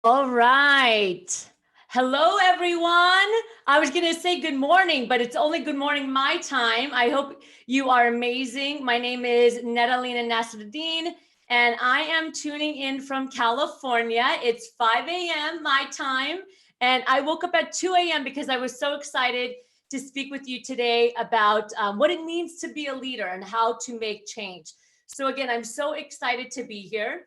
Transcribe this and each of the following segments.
All right. Hello, everyone. I was going to say good morning, but it's only good morning my time. I hope you are amazing. My name is Nasserdeen, and I am tuning in from California. It's 5 a.m. my time, and I woke up at 2 a.m. because I was so excited to speak with you today about what it means to be a leader and how to make change. So again, I'm so excited to be here.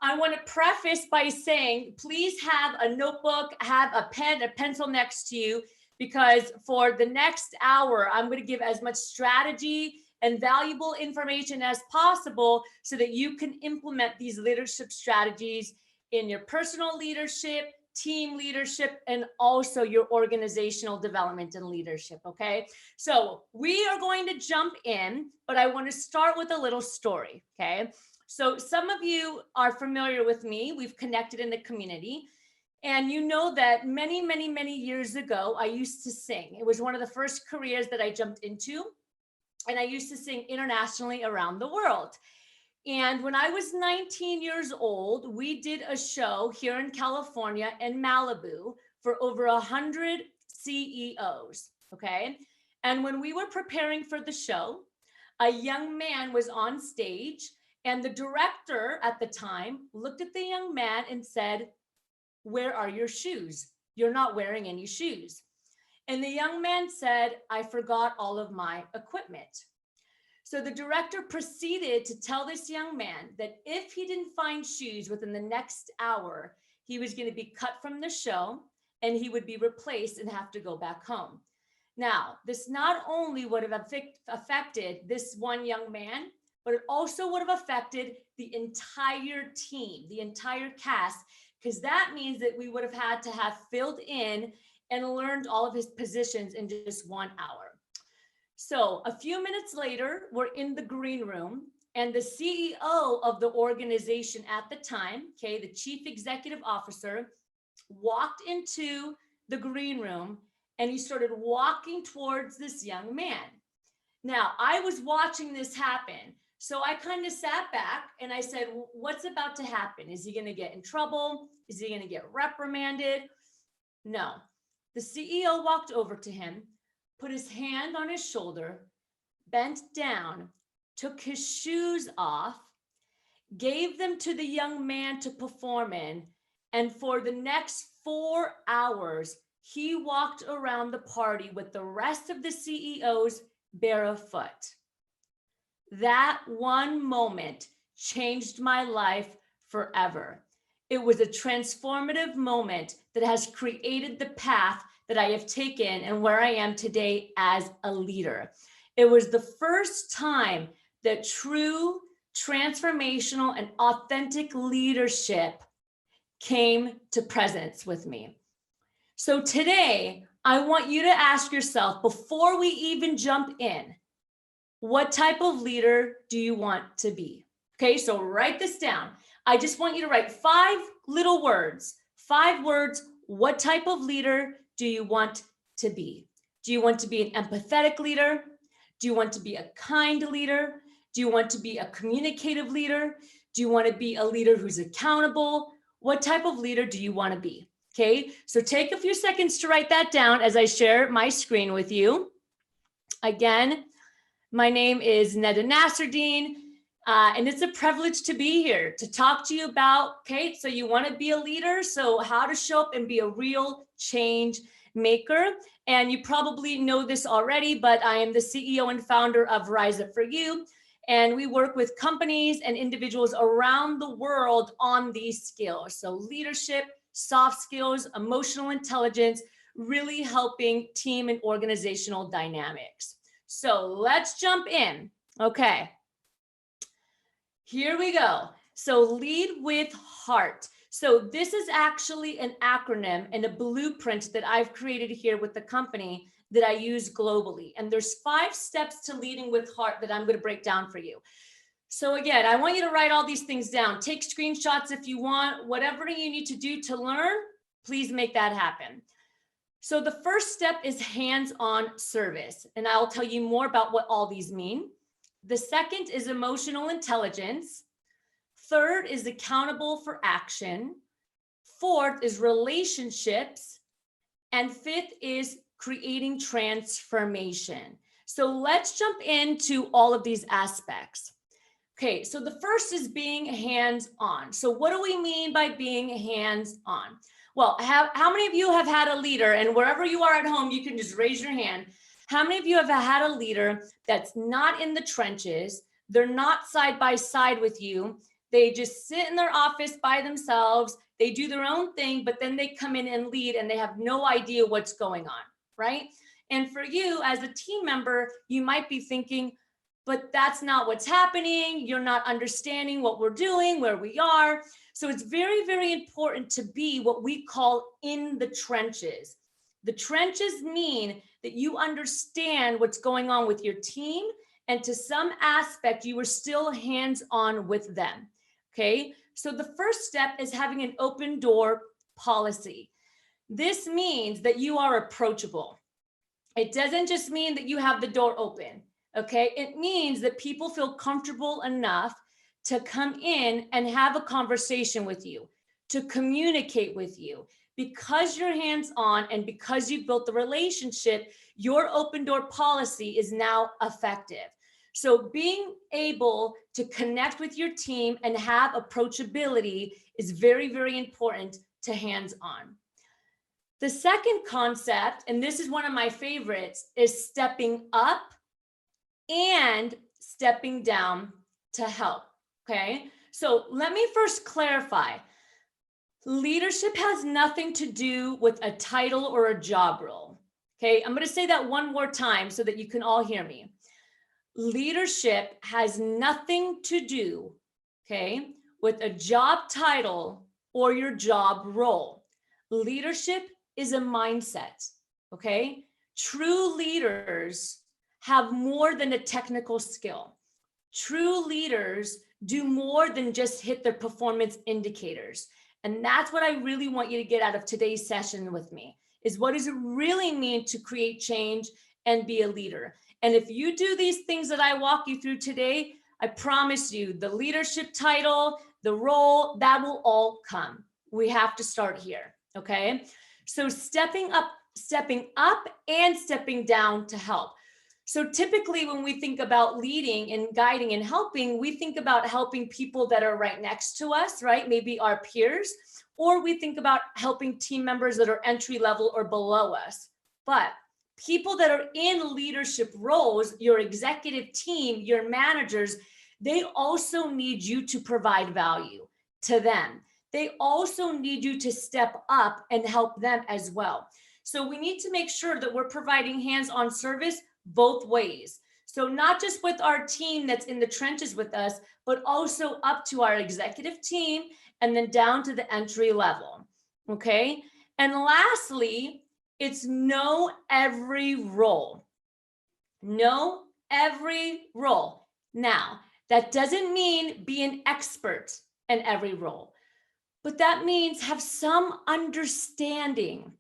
I want to preface by saying, please have a notebook, have a pen, a pencil next to you, because for the next hour, I'm going to give as much strategy and valuable information as possible so that you can implement these leadership strategies in your personal leadership, team leadership, and also your organizational development and leadership. Okay. So we are going to jump in, but I want to start with a little story. Okay. So some of you are familiar with me. We've connected in the community. And you know that many, many, many years ago, I used to sing. It was one of the first careers that I jumped into. And I used to sing internationally around the world. And when I was 19 years old, we did a show here in California in Malibu for over 100 CEOs. Okay. And when we were preparing for the show, a young man was on stage. And the director at the time looked at the young man and said, "Where are your shoes? You're not wearing any shoes." And the young man said, "I forgot all of my equipment." So the director proceeded to tell this young man that if he didn't find shoes within the next hour, he was going to be cut from the show and he would be replaced and have to go back home. Now, this not only would have affected this one young man, but it also would have affected the entire team, the entire cast, because that means that we would have had to have filled in and learned all of his positions in just 1 hour. So a few minutes later, we're in the green room, and the CEO of the organization at the time, okay, the chief executive officer, walked into the green room and he started walking towards this young man. Now, I was watching this happen. So I kind of sat back and I said, what's about to happen? Is he going to get in trouble? Is he going to get reprimanded? No. The CEO walked over to him, put his hand on his shoulder, bent down, took his shoes off, gave them to the young man to perform in, and for the next 4 hours, he walked around the party with the rest of the CEOs barefoot. That one moment changed my life forever. It was a transformative moment that has created the path that I have taken and where I am today as a leader. It was the first time that true transformational and authentic leadership came to presence with me. So today, I want you to ask yourself, before we even jump in, what type of leader do you want to be? Okay, so write this down. I just want you to write 5 little words, 5 words. What type of leader do you want to be? Do you want to be an empathetic leader? Do you want to be a kind leader? Do you want to be a communicative leader? Do you want to be a leader who's accountable? What type of leader do you want to be? Okay, so take a few seconds to write that down as I share my screen with you. Again, my name is Nasserdeen, and it's a privilege to be here to talk to you about, okay, so you want to be a leader, so how to show up and be a real change maker. And you probably know this already, but I am the CEO and founder of Riseup for You, and we work with companies and individuals around the world on these skills. So leadership, soft skills, emotional intelligence, really helping team and organizational dynamics. So let's jump in. Okay, here we go. So lead with heart. So this is actually an acronym and a blueprint that I've created here with the company that I use globally. And there's 5 steps to leading with heart that I'm going to break down for you. So again, I want you to write all these things down. Take screenshots if you want. Whatever you need to do to learn, please make that happen. So the first step is hands-on service, and I'll tell you more about what all these mean. The second is emotional intelligence. Third is accountable for action. Fourth is relationships. And fifth is creating transformation. So let's jump into all of these aspects. Okay, so the first is being hands-on. So what do we mean by being hands-on? Well, how many of you have had a leader, and wherever you are at home, you can just raise your hand. How many of you have had a leader that's not in the trenches? They're not side by side with you. They just sit in their office by themselves. They do their own thing, but then they come in and lead and they have no idea what's going on, right? And for you as a team member, you might be thinking, but that's not what's happening. You're not understanding what we're doing, where we are. So it's very, very important to be what we call in the trenches. The trenches mean that you understand what's going on with your team, and to some aspect, you are still hands-on with them, okay? So the first step is having an open door policy. This means that you are approachable. It doesn't just mean that you have the door open. Okay, it means that people feel comfortable enough to come in and have a conversation with you, to communicate with you. Because you're hands-on and because you built the relationship, your open door policy is now effective. So being able to connect with your team and have approachability is very, very important to hands-on. The second concept, and this is one of my favorites, is stepping up and stepping down to help, okay? So let me first clarify. Leadership has nothing to do with a title or a job role, okay? I'm gonna say that one more time so that you can all hear me. Leadership has nothing to do, okay, with a job title or your job role. Leadership is a mindset, okay? True leaders have more than a technical skill. True leaders do more than just hit their performance indicators. And that's what I really want you to get out of today's session with me, is what does it really mean to create change and be a leader? And if you do these things that I walk you through today, I promise you the leadership title, the role, that will all come. We have to start here, okay? So stepping up and stepping down to help. So typically when we think about leading and guiding and helping, we think about helping people that are right next to us, right? Maybe our peers, or we think about helping team members that are entry level or below us. But people that are in leadership roles, your executive team, your managers, they also need you to provide value to them. They also need you to step up and help them as well. So we need to make sure that we're providing hands-on service both ways. So not just with our team that's in the trenches with us, but also up to our executive team and then down to the entry level, okay? And lastly, it's know every role. Know every role. Now, that doesn't mean be an expert in every role, but that means have some understanding,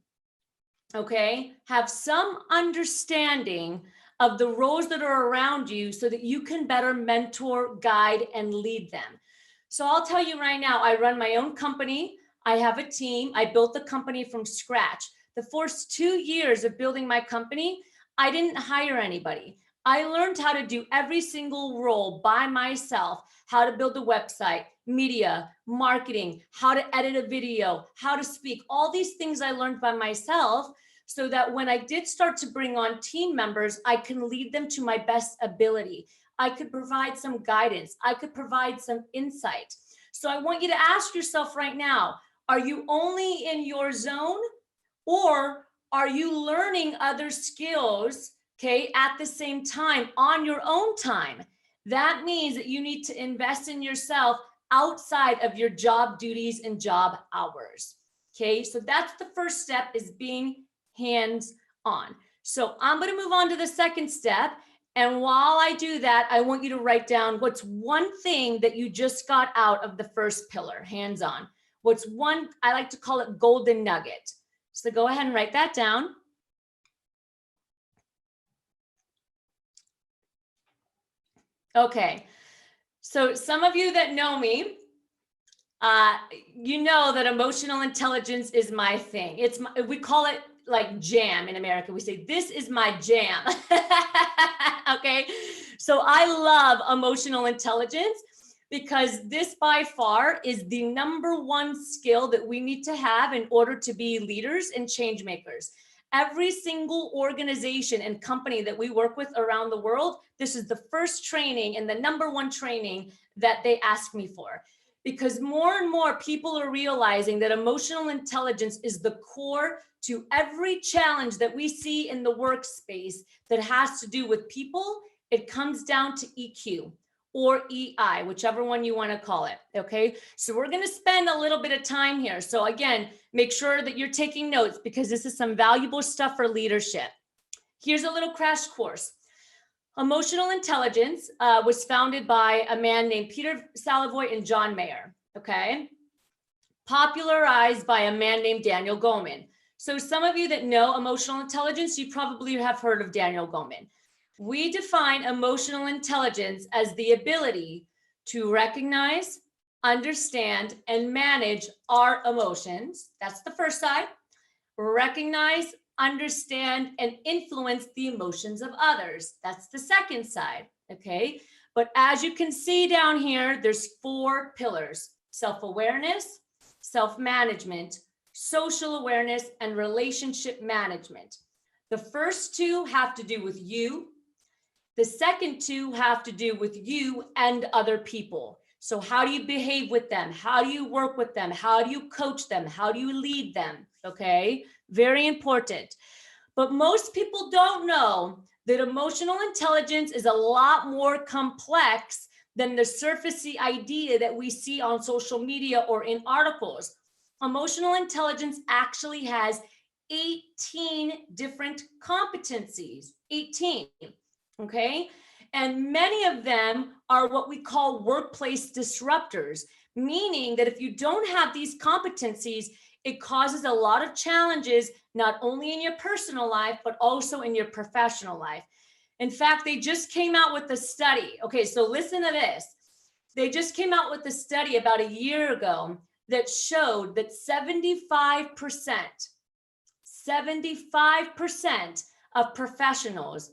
okay? Have some understanding of the roles that are around you so that you can better mentor, guide, and lead them. So I'll tell you right now, I run my own company. I have a team. I built the company from scratch. The first 2 years of building my company, I didn't hire anybody. I learned how to do every single role by myself, how to build a website, media, marketing, how to edit a video, how to speak, all these things I learned by myself, so that when I did start to bring on team members, I can lead them to my best ability. I could provide some guidance. I could provide some insight. So I want you to ask yourself right now, are you only in your zone, or are you learning other skills, okay, at the same time on your own time? That means that you need to invest in yourself outside of your job duties and job hours. Okay, so that's the first step, is being hands-on. So I'm going to move on to the second step. And while I do that, I want you to write down what's one thing that you just got out of the first pillar, hands-on. What's one, I like to call it golden nugget. So go ahead and write that down. Okay, so some of you that know me, You know that emotional intelligence is my thing. We call it like jam in America. We say, this is my jam. Okay. So I love emotional intelligence because this by far is the #1 skill that we need to have in order to be leaders and change makers. Every single organization and company that we work with around the world, this is the first training and the #1 training that they ask me for. Because more and more people are realizing that emotional intelligence is the core to every challenge that we see in the workspace that has to do with people. It comes down to EQ or EI, whichever one you want to call it. Okay, so we're going to spend a little bit of time here. So again, make sure that you're taking notes because this is some valuable stuff for leadership. Here's a little crash course. Emotional intelligence was founded by a man named Peter Salivoy and John Mayer, okay? Popularized by a man named Daniel Goleman. So some of you that know emotional intelligence, you probably have heard of Daniel Goleman. We define emotional intelligence as the ability to recognize, understand, and manage our emotions. That's the first side. Recognize, understand, and influence the emotions of others. That's the second side, okay? But as you can see down here, there's 4 pillars: self-awareness, self-management, social awareness, and relationship management. The first 2 have to do with you. The second 2 have to do with you and other people. So how do you behave with them? How do you work with them? How do you coach them? How do you lead them? Okay, very important. But most people don't know that emotional intelligence is a lot more complex than the surfacey idea that we see on social media or in articles. Emotional intelligence actually has 18 different competencies, 18, okay? And many of them are what we call workplace disruptors, meaning that if you don't have these competencies, it causes a lot of challenges, not only in your personal life, but also in your professional life. In fact, they just came out with a study. Okay, so listen to this. They just came out with a study about a year ago that showed that 75% of professionals,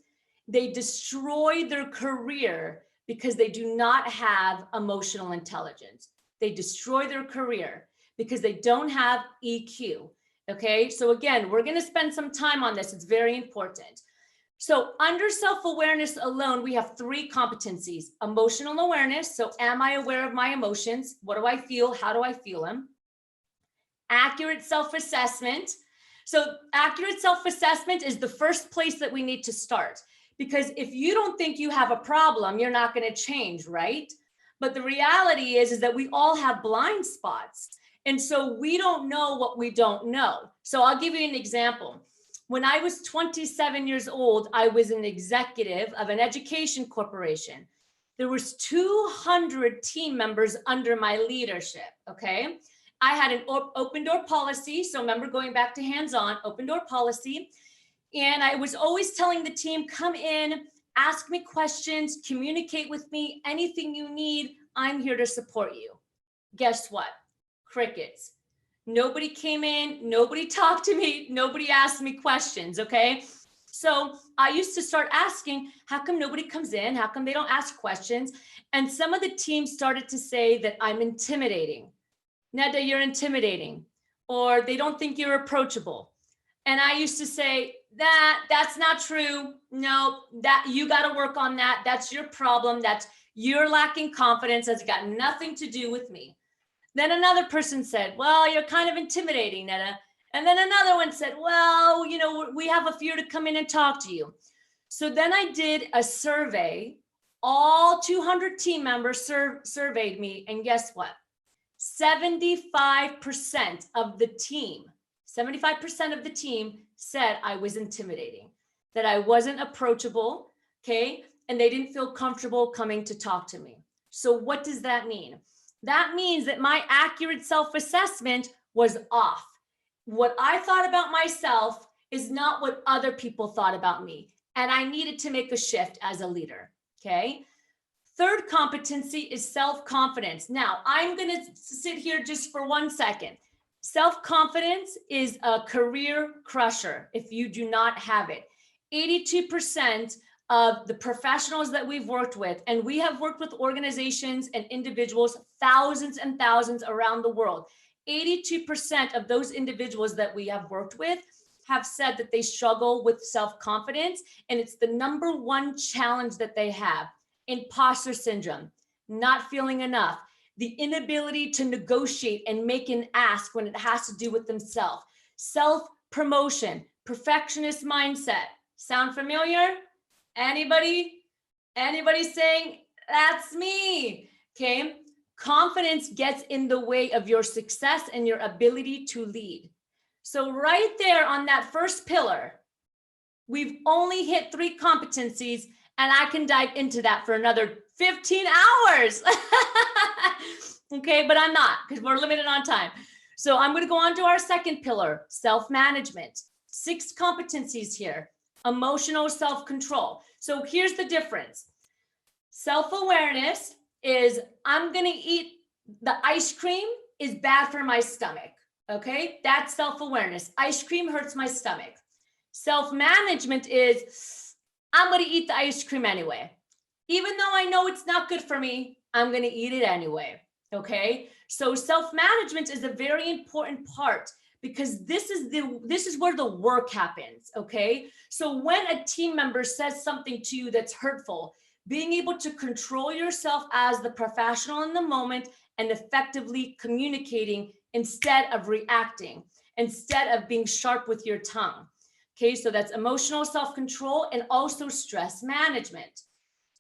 they destroy their career because they do not have emotional intelligence. They destroy their career because they don't have EQ. Okay, so again, we're going to spend some time on this. It's very important. So under self-awareness alone, we have 3 competencies: emotional awareness. So am I aware of my emotions? What do I feel? How do I feel them? Accurate self-assessment. So accurate self-assessment is the first place that we need to start, because if you don't think you have a problem, you're not going to change, right? But the reality is that we all have blind spots. And so we don't know what we don't know. So I'll give you an example. When I was 27 years old, I was an executive of an education corporation. There was 200 team members under my leadership, okay? I had an open door policy. So remember, going back to hands-on, open door policy. And I was always telling the team, come in, ask me questions, communicate with me, anything you need, I'm here to support you. Guess what? Crickets. Nobody came in, nobody talked to me, nobody asked me questions, okay? So I used to start asking, how come nobody comes in? How come they don't ask questions? And some of the teams started to say that I'm intimidating. Neda, you're intimidating. Or they don't think you're approachable. And I used to say, that's not true. No, that you got to work on that. That's your problem. You're lacking confidence. That's got nothing to do with me. Then another person said, well, you're kind of intimidating, Neda. And then another one said, well, you know, we have a few to come in and talk to you. So then I did a survey. All 200 team members surveyed me. And guess what? 75% of the team, 75% of the team said I was intimidating, that I wasn't approachable, okay? And they didn't feel comfortable coming to talk to me. So what does that mean? That means that my accurate self-assessment was off. What I thought about myself is not what other people thought about me. And I needed to make a shift as a leader, okay? Third competency is self-confidence. Now, I'm going to sit here just for 1 second. Self-confidence is a career crusher if you do not have it. 82% of the professionals that we've worked with, and we have worked with organizations and individuals, thousands and thousands around the world. 82% of those individuals that we have worked with have said that they struggle with self-confidence, and it's the #1 challenge that they have. Imposter syndrome, not feeling enough, the inability to negotiate and make an ask when it has to do with themselves, self-promotion, perfectionist mindset. Sound familiar? Anybody saying, that's me? Okay. Confidence gets in the way of your success and your ability to lead. So right there on that first pillar, we've only hit 3 competencies, and I can dive into that for another 15 hours. Okay, but I'm not, because we're limited on time. So I'm going to go on to our second pillar, self-management. 6 competencies here. Emotional self-control. So here's the difference. Self-awareness is I'm going to eat the ice cream is bad for my stomach. Okay, that's self-awareness. Ice cream hurts my stomach. Self-management is I'm going to eat the ice cream anyway. Even though I know it's not good for me, I'm going to eat it anyway. Okay, so self-management is a very important part, because this is where the work happens. Okay, so when a team member says something to you that's hurtful, being able to control yourself as the professional in the moment and effectively communicating instead of reacting, instead of being sharp with your tongue. Okay, so that's emotional self-control and also stress management.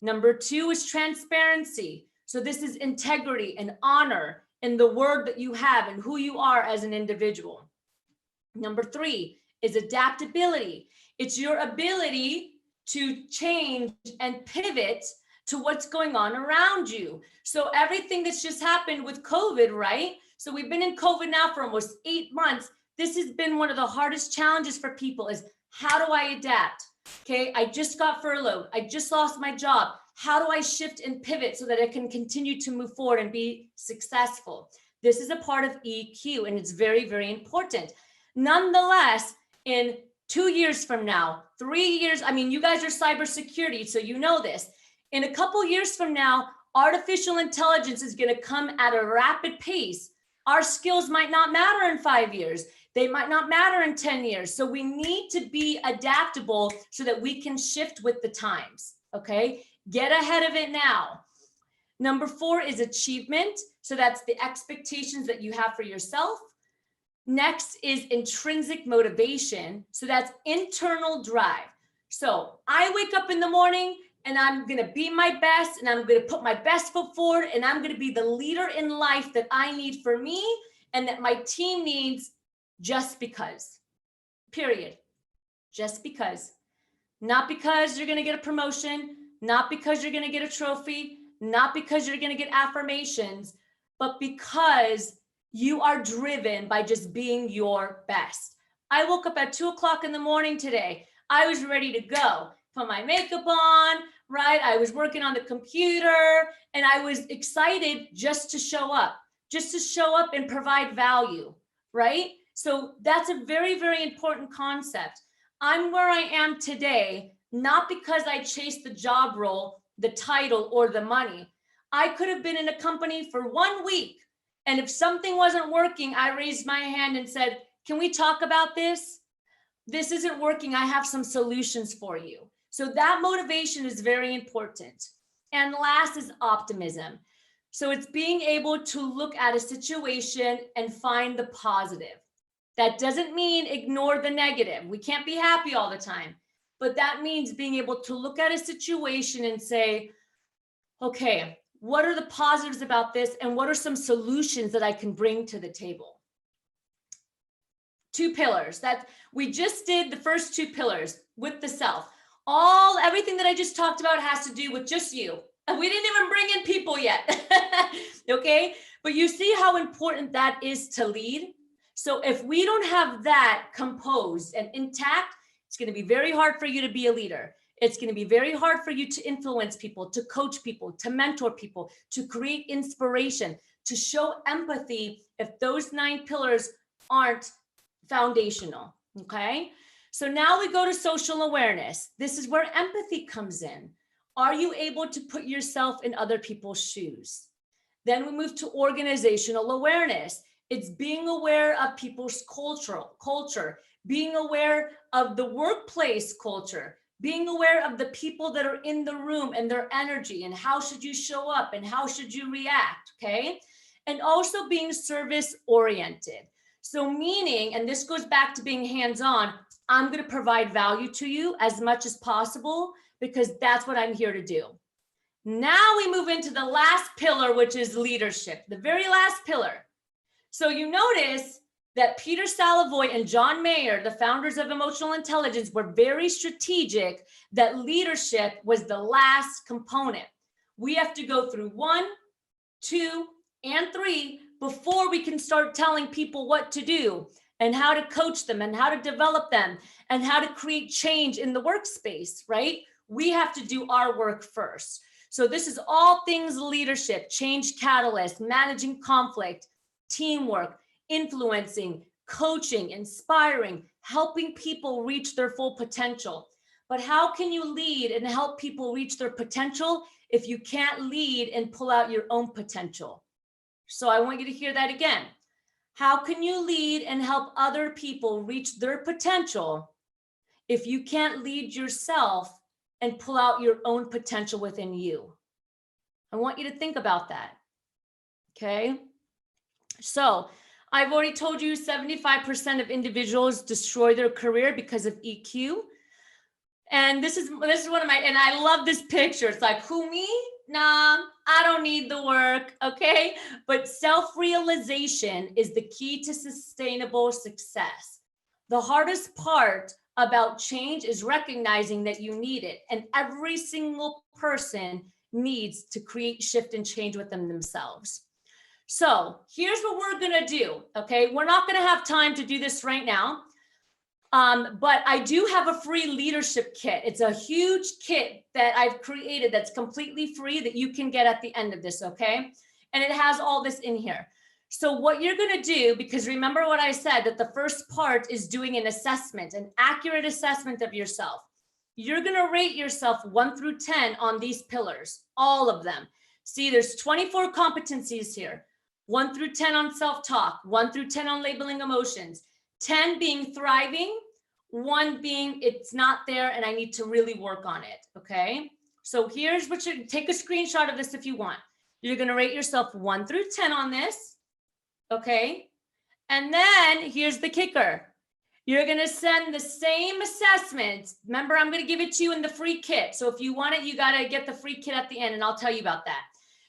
#2 is transparency. So this is integrity and honor in the word that you have and who you are as an individual. #3 is adaptability. It's your ability to change and pivot to what's going on around you. So everything that's just happened with COVID, right? So we've been in COVID now for almost 8 months. This has been one of the hardest challenges for people is, how do I adapt? Okay, I just got furloughed. I just lost my job. How do I shift and pivot so that I can continue to move forward and be successful? This is a part of EQ, and it's very, very important. Nonetheless, in 2 years from now, 3 years, I mean, you guys are cybersecurity, so you know this. In a couple years from now, artificial intelligence is going to come at a rapid pace. Our skills might not matter in 5 years. They might not matter in 10 years. So we need to be adaptable so that we can shift with the times. Okay, get ahead of it now. #4 is achievement. So that's the expectations that you have for yourself. Next is intrinsic motivation. So that's internal drive. So I wake up in the morning and I'm going to be my best, and I'm going to put my best foot forward, and I'm going to be the leader in life that I need for me and that my team needs, just because, period. Just because. Not because you're going to get a promotion, not because you're going to get a trophy, not because you're going to get affirmations, but because you are driven by just being your best. I woke up at 2 o'clock in the morning today. I was ready to go, put my makeup on, right? I was working on the computer, and I was excited just to show up and provide value, right? So that's a very, very important concept. I'm where I am today, not because I chased the job role, the title, or the money. I could have been in a company for 1 week, and if something wasn't working, I raised my hand and said, can we talk about this? This isn't working. I have some solutions for you. So that motivation is very important. And last is optimism. So it's being able to look at a situation and find the positive. That doesn't mean ignore the negative. We can't be happy all the time, but that means being able to look at a situation and say, okay, what are the positives about this? And what are some solutions that I can bring to the table? 2 pillars that we just did, the first 2 pillars with the self. Everything that I just talked about has to do with just you. We didn't even bring in people yet. Okay, but you see how important that is to lead. So if we don't have that composed and intact, it's going to be very hard for you to be a leader. It's going to be very hard for you to influence people, to coach people, to mentor people, to create inspiration, to show empathy if those 9 pillars aren't foundational, okay? So now we go to social awareness. This is where empathy comes in. Are you able to put yourself in other people's shoes? Then we move to organizational awareness. It's being aware of people's culture, being aware of the workplace culture, being aware of the people that are in the room and their energy and how should you show up and how should you react, okay? And also being service oriented. So meaning, and this goes back to being hands-on, I'm going to provide value to you as much as possible because that's what I'm here to do. Now we move into the last pillar, which is leadership, the very last pillar. So you notice that Peter Salovey and John Mayer, the founders of emotional intelligence, were very strategic that leadership was the last component. We have to go through 1, 2, and 3 before we can start telling people what to do and how to coach them and how to develop them and how to create change in the workspace, right? We have to do our work first. So this is all things leadership, change catalyst, managing conflict, teamwork, influencing, coaching, inspiring, helping people reach their full potential. But how can you lead and help people reach their potential if you can't lead and pull out your own potential? So I want you to hear that again. How can you lead and help other people reach their potential if you can't lead yourself and pull out your own potential within you? I want you to think about that. Okay. So I've already told you 75% of individuals destroy their career because of EQ. And this is one of my, and I love this picture. It's like, who, me? Nah, I don't need the work, okay? But self-realization is the key to sustainable success. The hardest part about change is recognizing that you need it. And every single person needs to create shift and change within themselves. So here's what we're gonna do, okay? We're not gonna have time to do this right now. But I do have a free leadership kit. It's a huge kit that I've created that's completely free that you can get at the end of this, okay? And it has all this in here. So what you're gonna do, because remember what I said, that the first part is doing an assessment, an accurate assessment of yourself. You're gonna rate yourself 1 through 10 on these pillars, all of them. See, there's 24 competencies here. 1 through 10 on self-talk, 1 through 10 on labeling emotions, 10 being thriving, 1 being it's not there and I need to really work on it, okay? So here's what you take a screenshot of this if you want. You're gonna rate yourself 1 through 10 on this, okay? And then here's the kicker. You're gonna send the same assessment. Remember, I'm gonna give it to you in the free kit. So if you want it, you gotta get the free kit at the end and I'll tell you about that.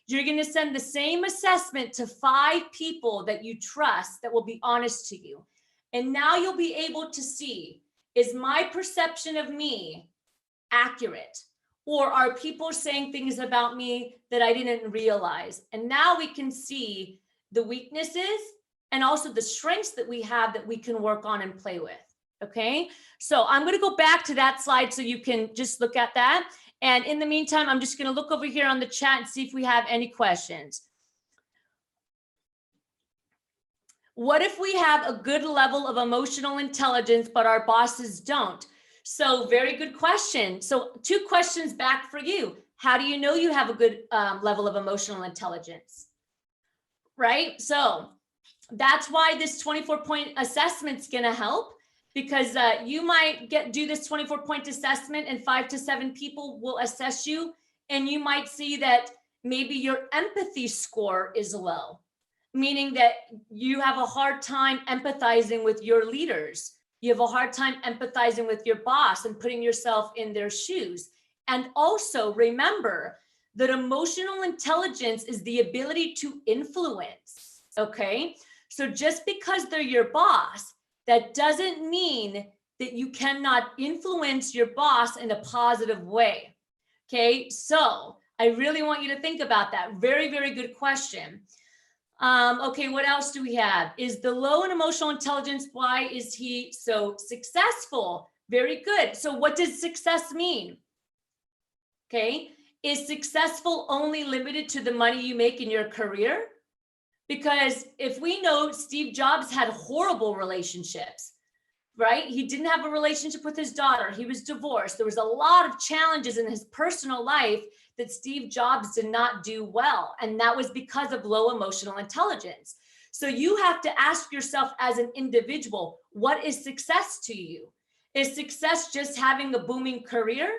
You're gonna send the same assessment to 5 people that you trust that will be honest to you. And now you'll be able to see, is my perception of me accurate? Or are people saying things about me that I didn't realize? And now we can see the weaknesses and also the strengths that we have that we can work on and play with, okay? So I'm gonna go back to that slide so you can just look at that. And in the meantime, I'm just gonna look over here on the chat and see if we have any questions. What if we have a good level of emotional intelligence, but our bosses don't? So very good question. So 2 questions back for you. How do you know you have a good level of emotional intelligence? Right? So that's why this 24-point assessment is gonna help, because you might do this 24-point assessment and 5 to 7 people will assess you. And you might see that maybe your empathy score is low, meaning that you have a hard time empathizing with your leaders. You have a hard time empathizing with your boss and putting yourself in their shoes. And also remember that emotional intelligence is the ability to influence, okay? So just because they're your boss, that doesn't mean that you cannot influence your boss in a positive way, okay? So I really want you to think about that. Very, very good question. Okay, what else do we have? Is the low in emotional intelligence, why is he so successful? Very good. So what does success mean? Okay. Is successful only limited to the money you make in your career? Because if we know Steve Jobs had horrible relationships, right? He didn't have a relationship with his daughter. He was divorced. There was a lot of challenges in his personal life that Steve Jobs did not do well. And that was because of low emotional intelligence. So you have to ask yourself as an individual, what is success to you? Is success just having a booming career?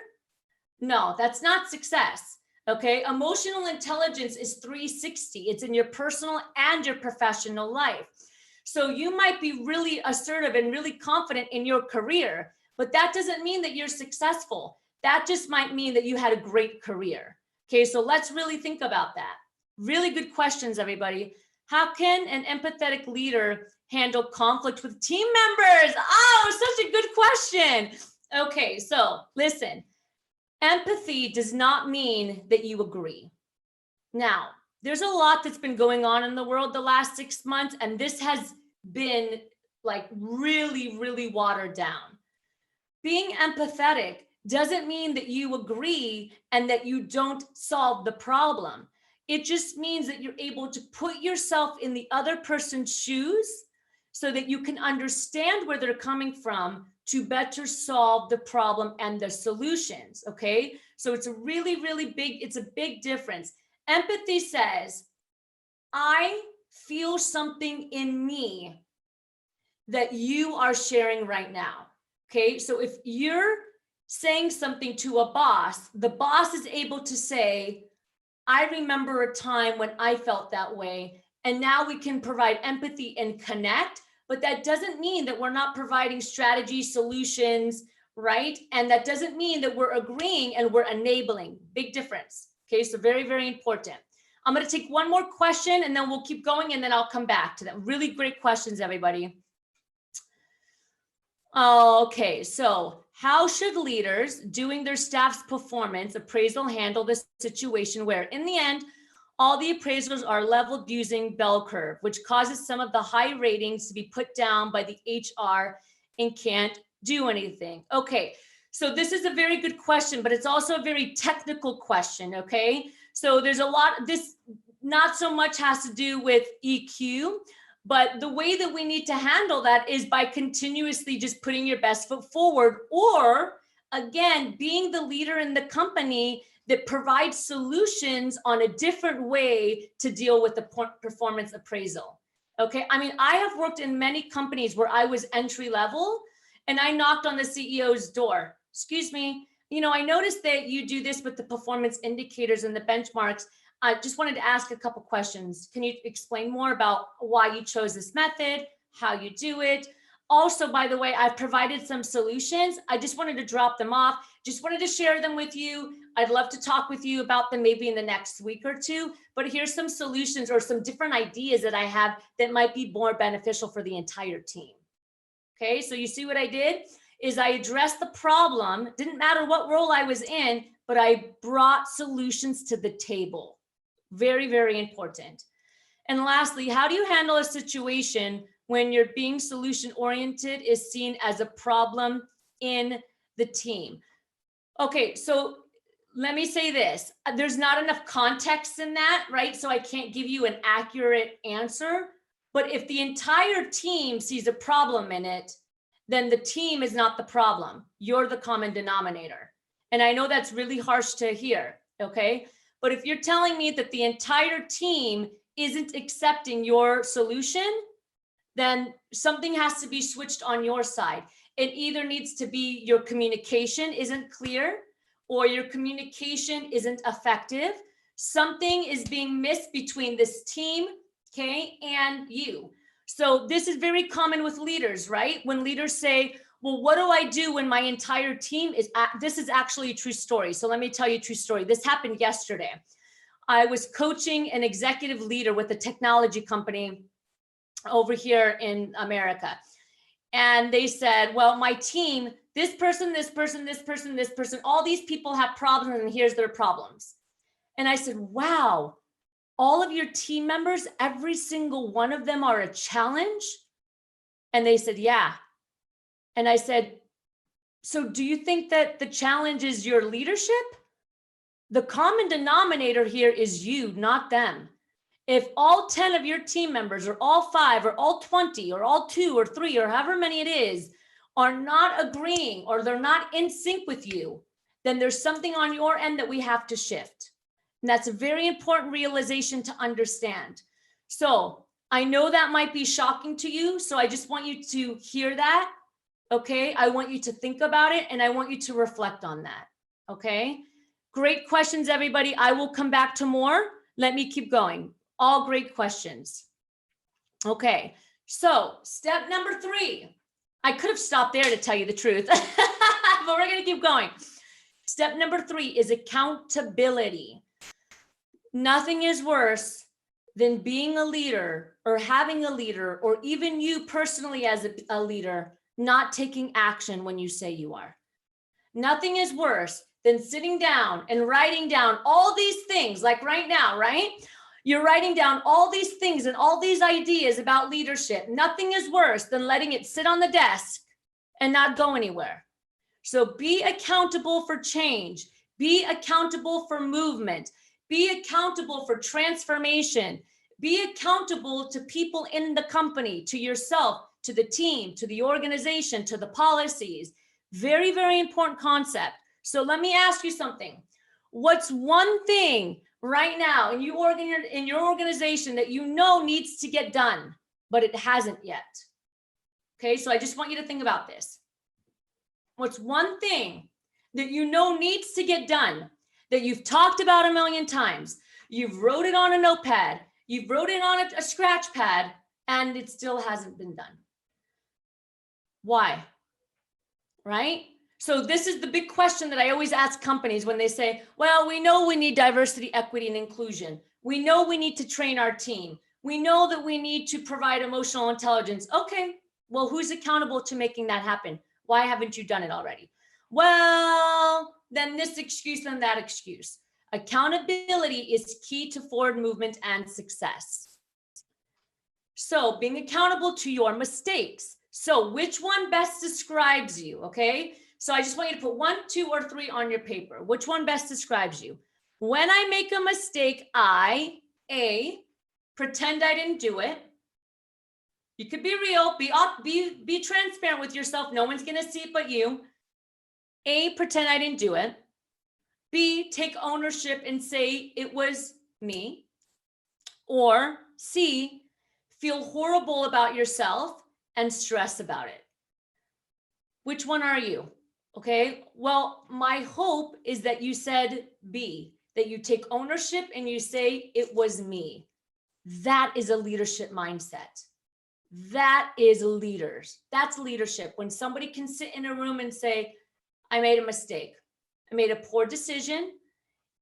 No, that's not success. Okay. Emotional intelligence is 360. It's in your personal and your professional life. So you might be really assertive and really confident in your career, but that doesn't mean that you're successful. That just might mean that you had a great career. Okay. So let's really think about that. Really good questions, everybody. How can an empathetic leader handle conflict with team members? Oh, such a good question. Okay. So listen. Empathy does not mean that you agree. Now, there's a lot that's been going on in the world the last 6 months, and this has been like really, really watered down. Being empathetic doesn't mean that you agree and that you don't solve the problem. It just means that you're able to put yourself in the other person's shoes so that you can understand where they're coming from to better solve the problem and the solutions, okay? So it's a really, really big, it's a big difference. Empathy says, I feel something in me that you are sharing right now, okay? So if you're saying something to a boss, the boss is able to say, I remember a time when I felt that way, and now we can provide empathy and connect. But that doesn't mean that we're not providing strategy solutions, right? And that doesn't mean that we're agreeing and we're enabling. Big difference. Okay, so very, very important. I'm going to take one more question and then we'll keep going and then I'll come back to them. Really great questions, everybody. Okay, so how should leaders doing their staff's performance appraisal handle this situation where in the end, all the appraisals are leveled using bell curve, which causes some of the high ratings to be put down by the HR and can't do anything? Okay, so this is a very good question, but it's also a very technical question, okay? So there's a lot, this not so much has to do with EQ, but the way that we need to handle that is by continuously just putting your best foot forward, or again, being the leader in the company that provides solutions on a different way to deal with the performance appraisal. Okay, I mean, I have worked in many companies where I was entry level and I knocked on the CEO's door. Excuse me, you know, I noticed that you do this with the performance indicators and the benchmarks. I just wanted to ask a couple questions. Can you explain more about why you chose this method, how you do it? Also, by the way, I've provided some solutions. I just wanted to drop them off. Just wanted to share them with you. I'd love to talk with you about them maybe in the next week or two, but here's some solutions or some different ideas that I have that might be more beneficial for the entire team. Okay, so you see what I did is I addressed the problem. Didn't matter what role I was in, but I brought solutions to the table. Very, very important. And lastly, how do you handle a situation when your being solution oriented is seen as a problem in the team? Okay, so let me say this. There's not enough context in that, right? So I can't give you an accurate answer. But if the entire team sees a problem in it, then the team is not the problem. You're the common denominator. And I know that's really harsh to hear, okay? But if you're telling me that the entire team isn't accepting your solution, then something has to be switched on your side. It either needs to be your communication isn't clear or your communication isn't effective. Something is being missed between this team, okay, and you. So this is very common with leaders, right? When leaders say, well, what do I do when my entire team is, this is actually a true story. So let me tell you a true story. This happened yesterday. I was coaching an executive leader with a technology company over here in America. And they said, well, my team, this person, this person, this person, this person, all these people have problems and here's their problems. And I said, wow, all of your team members, every single one of them are a challenge? And they said, yeah. And I said, so do you think that the challenge is your leadership The common denominator here is you, not them. If all 10 of your team members, or all 5, or all 20, or all 2 or 3, or however many it is, are not agreeing, or they're not in sync with you, then there's something on your end that we have to shift. And that's a very important realization to understand. So I know that might be shocking to you. So I just want you to hear that. Okay. I want you to think about it, and I want you to reflect on that. Okay. Great questions, everybody. I will come back to more. Let me keep going. All great questions. Okay. So step number 3, I could have stopped there to tell you the truth, but we're going to keep going. Step number 3 is accountability. Nothing is worse than being a leader, or having a leader, or even you personally as a leader, not taking action when you say you are. Nothing is worse than sitting down and writing down all these things, like right now, right? You're writing down all these things and all these ideas about leadership. Nothing is worse than letting it sit on the desk and not go anywhere. So be accountable for change. Be accountable for movement. Be accountable for transformation. Be accountable to people in the company, to yourself, to the team, to the organization, to the policies. Very, very important concept. So let me ask you something. What's one thing right now in your organization that you know needs to get done, but it hasn't yet? Okay, so I just want you to think about this. What's one thing that you know needs to get done, that you've talked about a million times? You've wrote it on a notepad, you've wrote it on a scratch pad, and it still hasn't been done. Why? Right? So this is the big question that I always ask companies when they say, well, we know we need diversity, equity, and inclusion. We know we need to train our team. We know that we need to provide emotional intelligence. Okay, well, who's accountable to making that happen? Why haven't you done it already? Well, then this excuse and that excuse. Accountability is key to forward movement and success. So being accountable to your mistakes. So which one best describes you? Okay. So I just want you to put 1, 2, or 3 on your paper. Which one best describes you? When I make a mistake, I, A, pretend I didn't do it. You could be real, be transparent with yourself. No one's going to see it but you. A, pretend I didn't do it. B, take ownership and say it was me. Or C, feel horrible about yourself and stress about it. Which one are you? Okay, well, my hope is that you said B, that you take ownership and you say it was me. That is a leadership mindset. That is leaders. That's leadership. When somebody can sit in a room and say, I made a mistake. I made a poor decision.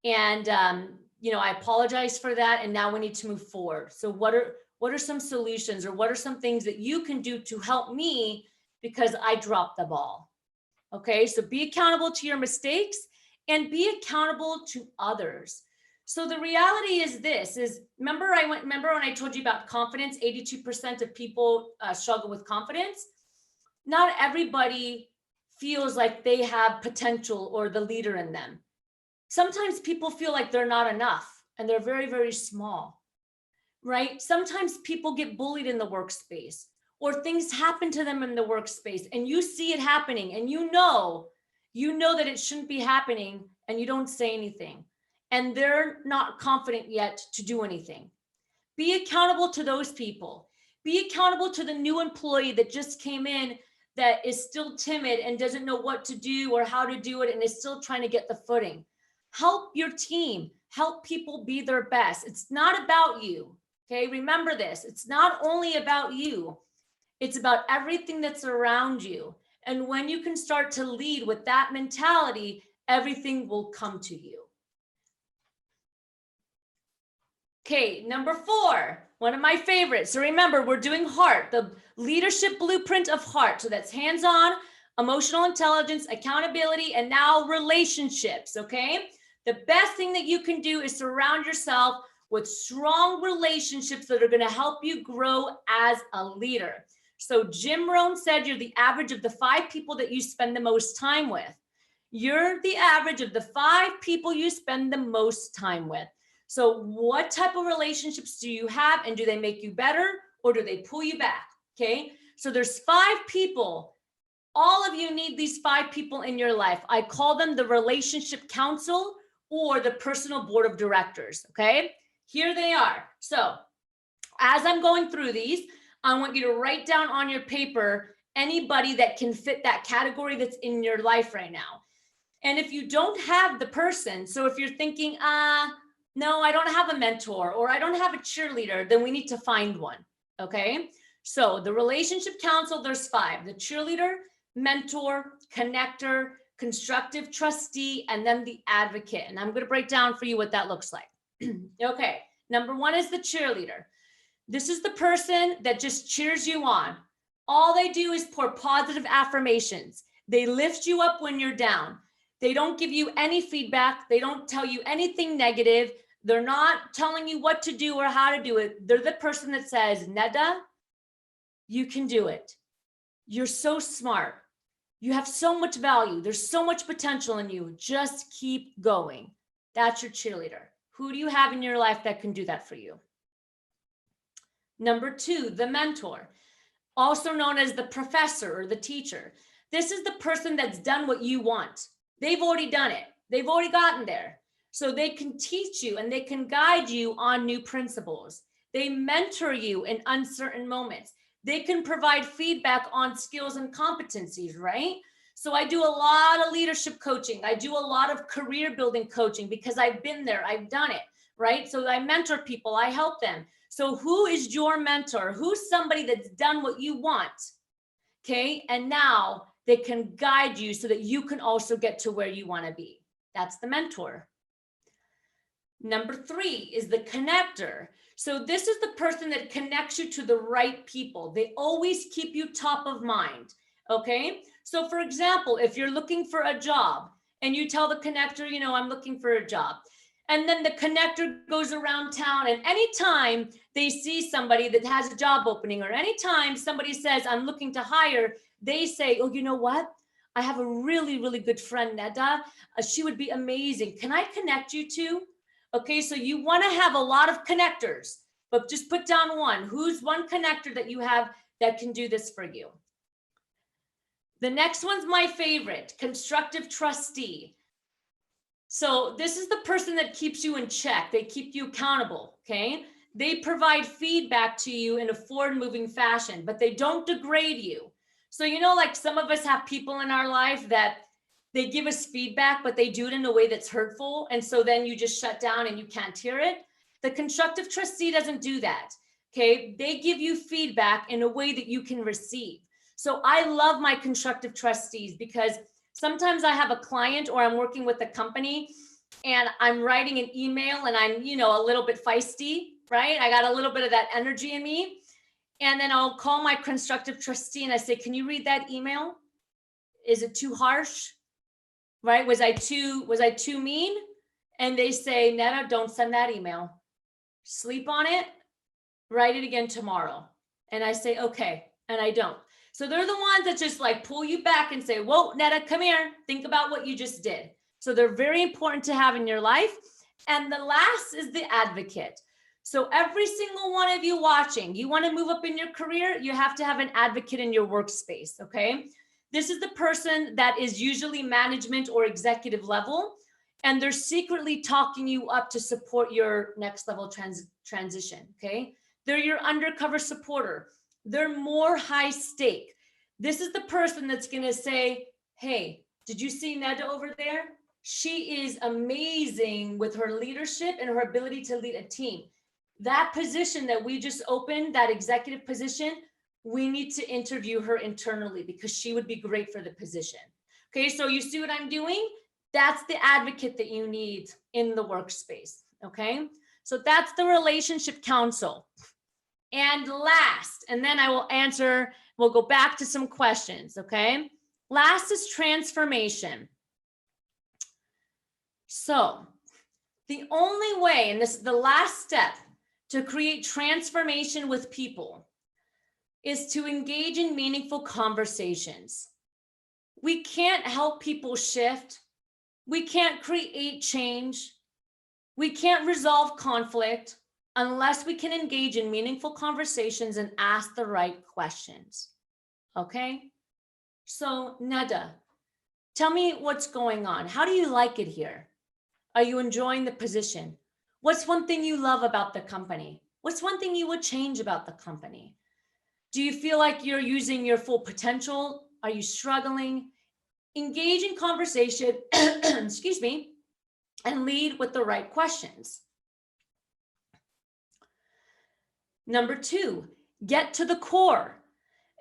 And, I apologize for that. And now we need to move forward. So what are some solutions, or what are some things that you can do to help me because I dropped the ball? Okay, so be accountable to your mistakes and be accountable to others. So the reality is this, remember when I told you about confidence, 82% of people struggle with confidence. Not everybody feels like they have potential or the leader in them. Sometimes people feel like they're not enough and they're very, very small, right? Sometimes people get bullied in the workspace, or things happen to them in the workspace and you see it happening and you know that it shouldn't be happening and you don't say anything and they're not confident yet to do anything. Be accountable to those people. Be accountable to the new employee that just came in that is still timid and doesn't know what to do or how to do it and is still trying to get the footing. Help your team. Help people be their best. It's not about you. Okay, remember this. It's not only about you. It's about everything that's around you. And when you can start to lead with that mentality, everything will come to you. Okay, number 4, one of my favorites. So remember, we're doing HEART, the leadership blueprint of HEART. So that's hands-on, emotional intelligence, accountability, and now relationships, okay? The best thing that you can do is surround yourself with strong relationships that are gonna help you grow as a leader. So Jim Rohn said you're the average of the 5 people that you spend the most time with. You're the average of the 5 people you spend the most time with. So what type of relationships do you have, and do they make you better or do they pull you back? Okay, so there's 5 people. All of you need these 5 people in your life. I call them the relationship council or the personal board of directors. Okay, here they are. So as I'm going through these, I want you to write down on your paper anybody that can fit that category that's in your life right now. And if you don't have the person, so if you're thinking, no, I don't have a mentor or I don't have a cheerleader, then we need to find one. Okay, so the relationship council, there's 5: the cheerleader, mentor, connector, constructive trustee, and then the advocate. And I'm going to break down for you what that looks like. Okay, number 1 is the cheerleader. This is the person that just cheers you on. All they do is pour positive affirmations. They lift you up when you're down. They don't give you any feedback. They don't tell you anything negative. They're not telling you what to do or how to do it. They're the person that says, Neda, you can do it. You're so smart. You have so much value. There's so much potential in you. Just keep going. That's your cheerleader. Who do you have in your life that can do that for you? Number 2, the mentor, also known as the professor or the teacher. This is the person that's done what you want. They've already done it. They've already gotten there. So they can teach you and they can guide you on new principles. They mentor you in uncertain moments. They can provide feedback on skills and competencies, right? So I do a lot of leadership coaching. I do a lot of career building coaching because I've been there. I've done it, right? So I mentor people. I help them. So who is your mentor? Who's somebody that's done what you want? Okay. And now they can guide you so that you can also get to where you want to be. That's the mentor. Number 3 is the connector. So this is the person that connects you to the right people. They always keep you top of mind. Okay. So for example, if you're looking for a job and you tell the connector, you know, I'm looking for a job. And then the connector goes around town, and anytime they see somebody that has a job opening, or anytime somebody says, I'm looking to hire, they say, oh, you know what? I have a really, really good friend, Neda. She would be amazing. Can I connect you to? Okay, so you want to have a lot of connectors, but just put down one. Who's one connector that you have that can do this for you? The next one's my favorite, constructive trustee. So this is the person that keeps you in check. They keep you accountable, okay? They provide feedback to you in a forward-moving fashion, but they don't degrade you. So, you know, like some of us have people in our life that they give us feedback, but they do it in a way that's hurtful. And so then you just shut down and you can't hear it. The constructive trustee doesn't do that, okay? They give you feedback in a way that you can receive. So I love my constructive trustees because sometimes I have a client or I'm working with a company and I'm writing an email and I'm, you know, a little bit feisty, right? I got a little bit of that energy in me. And then I'll call my constructive trustee and I say, can you read that email? Is it too harsh? Right? Was I too mean? And they say, Neda, don't send that email. Sleep on it, write it again tomorrow. And I say, okay. And I don't. So they're the ones that just like pull you back and say, whoa, Neda, come here. Think about what you just did. So they're very important to have in your life. And the last is the advocate. So every single one of you watching, you want to move up in your career, you have to have an advocate in your workspace, okay? This is the person that is usually management or executive level, and they're secretly talking you up to support your next level transition, okay? They're your undercover supporter. They're more high stake. This is the person that's going to say, hey, did you see Neda over there? She is amazing with her leadership and her ability to lead a team. That position that we just opened, that executive position, we need to interview her internally because she would be great for the position. Okay, so you see what I'm doing? That's the advocate that you need in the workspace. Okay, so that's the relationship council. And last, and then I will answer, we'll go back to some questions. Okay, last is transformation. So the only way, and this is the last step to create transformation with people, is to engage in meaningful conversations. We can't help people shift. We can't create change. We can't resolve conflict unless we can engage in meaningful conversations and ask the right questions. Okay? So, Neda, tell me what's going on. How do you like it here? Are you enjoying the position? What's one thing you love about the company? What's one thing you would change about the company? Do you feel like you're using your full potential? Are you struggling? Engage in conversation, excuse me, and lead with the right questions. Number 2, get to the core.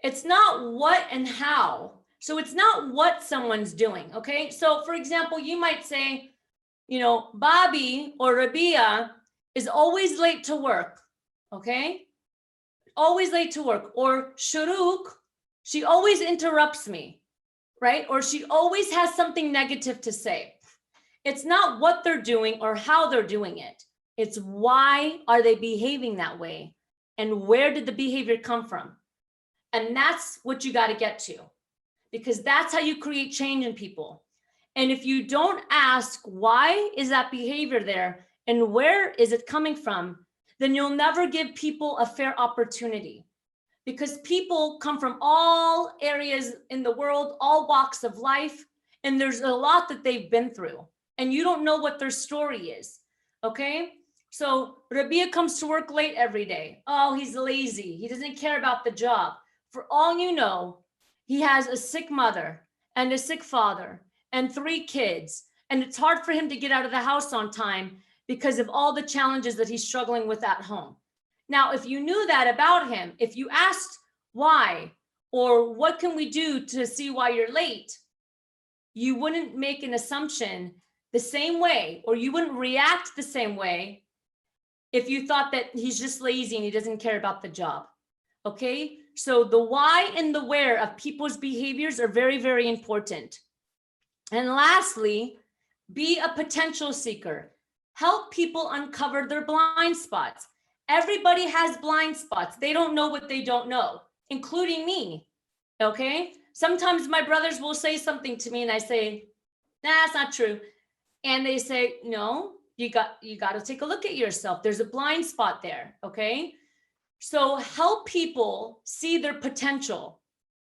It's not what and how. So it's not what someone's doing, okay? So for example, you might say, you know, Bobby or Rabia is always late to work, okay? Always late to work. Or Shuruk, she always interrupts me, right? Or she always has something negative to say. It's not what they're doing or how they're doing it. It's why are they behaving that way? And where did the behavior come from? And that's what you got to get to, because that's how you create change in people. And if you don't ask why is that behavior there and where is it coming from, then you'll never give people a fair opportunity, because people come from all areas in the world, all walks of life, and there's a lot that they've been through, and you don't know what their story is, okay? So Rabia comes to work late every day. Oh, he's lazy. He doesn't care about the job. For all you know, he has a sick mother and a sick father and 3 kids, and it's hard for him to get out of the house on time because of all the challenges that he's struggling with at home. Now, if you knew that about him, if you asked why or what can we do to see why you're late, you wouldn't make an assumption the same way, or you wouldn't react the same way if you thought that he's just lazy and he doesn't care about the job. Okay, so the why and the where of people's behaviors are very, very important. And lastly, be a potential seeker. Help people uncover their blind spots. Everybody has blind spots. They don't know what they don't know, including me. Okay, sometimes my brothers will say something to me and I say, nah, it's not true. And they say, no, you got to take a look at yourself. There's a blind spot there. Okay, so help people see their potential.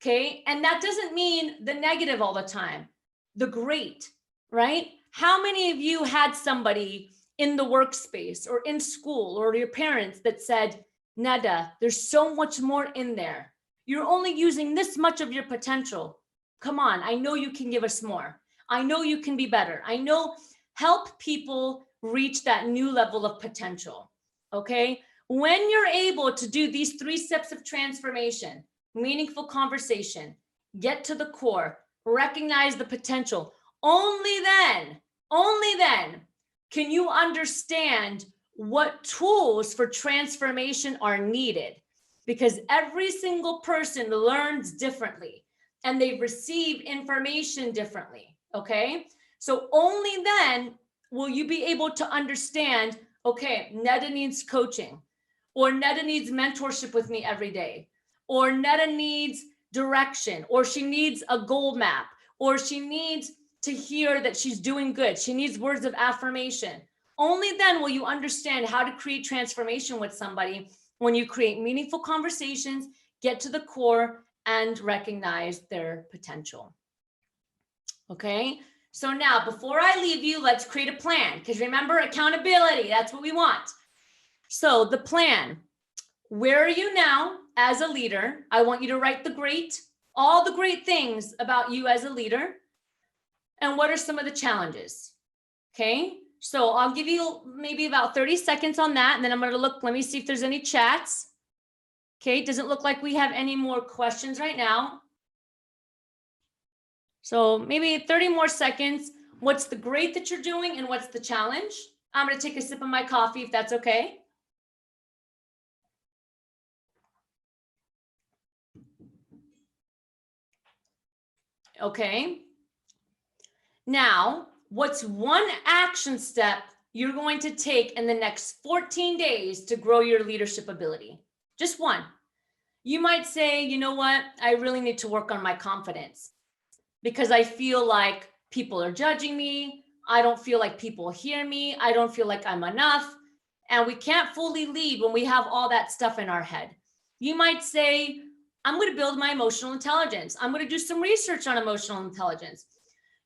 Okay, and that doesn't mean the negative all the time, the great, right? How many of you had somebody in the workspace or in school or your parents that said, Neda, there's so much more in there. You're only using this much of your potential. Come on, I know you can give us more. I know you can be better. I know, help people reach that new level of potential, okay? When you're able to do these 3 steps of transformation, meaningful conversation, get to the core, recognize the potential, only then can you understand what tools for transformation are needed, because every single person learns differently and they receive information differently, okay? So only then will you be able to understand, okay, Neda needs coaching, or Neda needs mentorship with me every day, or Neda needs direction, or she needs a goal map, or she needs to hear that she's doing good. She needs words of affirmation. Only then will you understand how to create transformation with somebody, when you create meaningful conversations, get to the core, and recognize their potential. Okay, so now before I leave you, let's create a plan, because remember, accountability, that's what we want. So the plan, where are you now as a leader? I want you to write all the great things about you as a leader. And what are some of the challenges? Okay, so I'll give you maybe about 30 seconds on that. And then I'm going to look, let me see if there's any chats. Okay, it doesn't look like we have any more questions right now. So maybe 30 more seconds. What's the great that you're doing and what's the challenge? I'm going to take a sip of my coffee if that's okay. Okay. Now, what's one action step you're going to take in the next 14 days to grow your leadership ability? Just one. You might say, you know what? I really need to work on my confidence. because I feel like people are judging me. I don't feel like people hear me. I don't feel like I'm enough. And we can't fully lead when we have all that stuff in our head. You might say, I'm going to build my emotional intelligence. I'm going to do some research on emotional intelligence.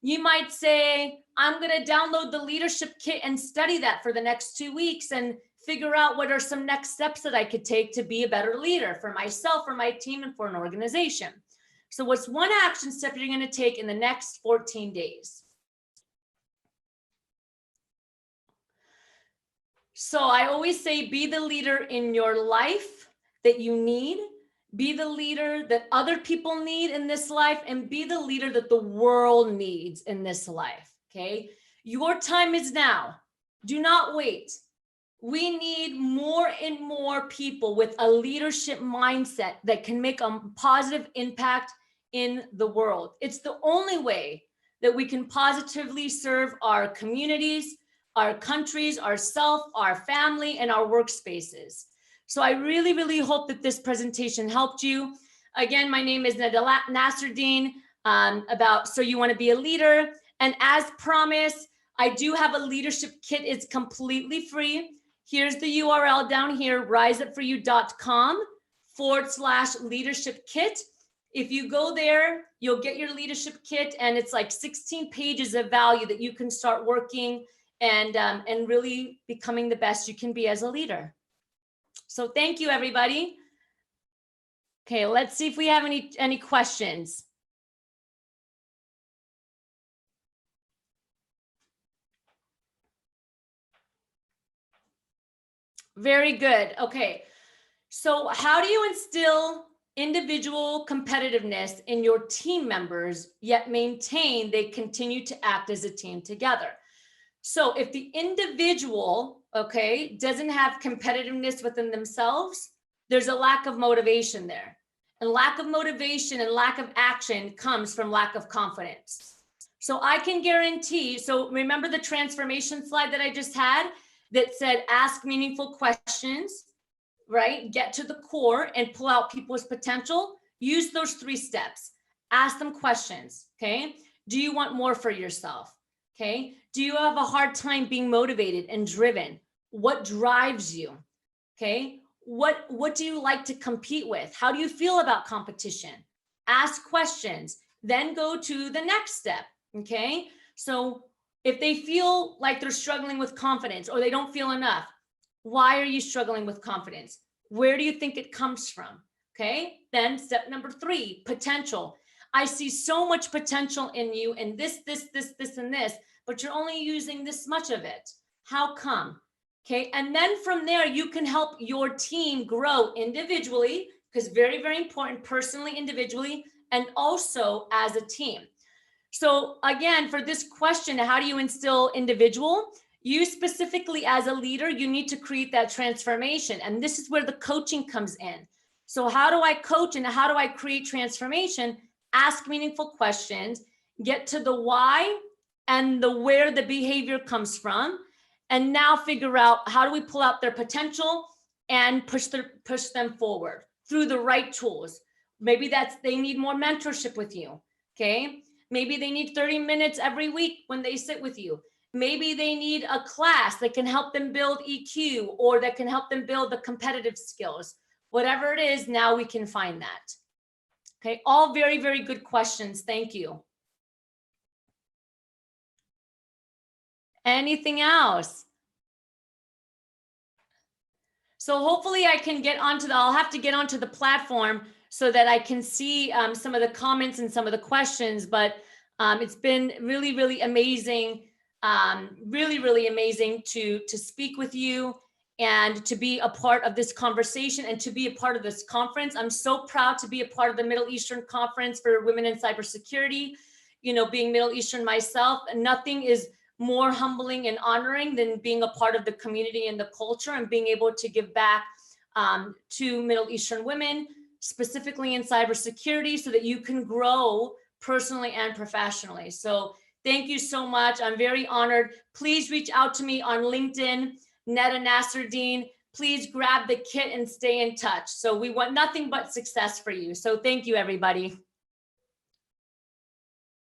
You might say, I'm going to download the leadership kit and study that for the next 2 weeks and figure out what are some next steps that I could take to be a better leader for myself, for my team, and for an organization. So what's one action step you're going to take in the next 14 days? So I always say, be the leader in your life that you need, be the leader that other people need in this life, and be the leader that the world needs in this life, okay? Your time is now. Do not wait. We need more and more people with a leadership mindset that can make a positive impact in the world. It's the only way that we can positively serve our communities, our countries, ourselves, our family, and our workspaces. So I really, really hope that this presentation helped you. Again, my name is Nasserdeen, So You Want to Be a Leader. And as promised, I do have a leadership kit. It's completely free. Here's the URL down here, riseupforyou.com/leadership kit. If you go there, you'll get your leadership kit, and it's like 16 pages of value that you can start working and really becoming the best you can be as a leader. So thank you, everybody. Okay, let's see if we have any questions. Very good. Okay, so how do you instill individual competitiveness in your team members, yet maintain they continue to act as a team together? So if the individual, okay, doesn't have competitiveness within themselves, there's a lack of motivation there. And lack of motivation and lack of action comes from lack of confidence. So I can guarantee, so remember the transformation slide that I just had that said, ask meaningful questions, right? Get to the core and pull out people's potential. Use those 3 steps. Ask them questions, okay? Do you want more for yourself? Okay. Do you have a hard time being motivated and driven? What drives you? Okay. What do you like to compete with? How do you feel about competition? Ask questions, then go to the next step. Okay. So if they feel like they're struggling with confidence or they don't feel enough, why are you struggling with confidence? Where do you think it comes from? Okay. Then step number 3, potential. I see so much potential in you and this, and this, but you're only using this much of it. How come? Okay. And then from there, you can help your team grow individually, because very, very important, personally, individually, and also as a team. So again, for this question, how do you instill individual? You specifically as a leader, you need to create that transformation. And this is where the coaching comes in. So how do I coach and how do I create transformation? Ask meaningful questions, get to the why and the where the behavior comes from, and now figure out how do we pull out their potential and push them forward through the right tools. Maybe they need more mentorship with you, okay? Maybe they need 30 minutes every week when they sit with you. Maybe they need a class that can help them build EQ or that can help them build the competitive skills. Whatever it is, now we can find that. Okay, all very, very good questions. Thank you. Anything else? So hopefully I can get onto I'll have to get onto the platform so that I can see some of the comments and some of the questions, but it's been really, really amazing. Really, really amazing to speak with you and to be a part of this conversation and to be a part of this conference. I'm so proud to be a part of the Middle Eastern Conference for Women in Cybersecurity. You know, being Middle Eastern myself, nothing is more humbling and honoring than being a part of the community and the culture and being able to give back to Middle Eastern women, specifically in cybersecurity, so that you can grow personally and professionally. So thank you so much. I'm very honored. Please reach out to me on LinkedIn, Netta Nasserdeen. Please grab the kit and stay in touch. So we want nothing but success for you. So thank you, everybody.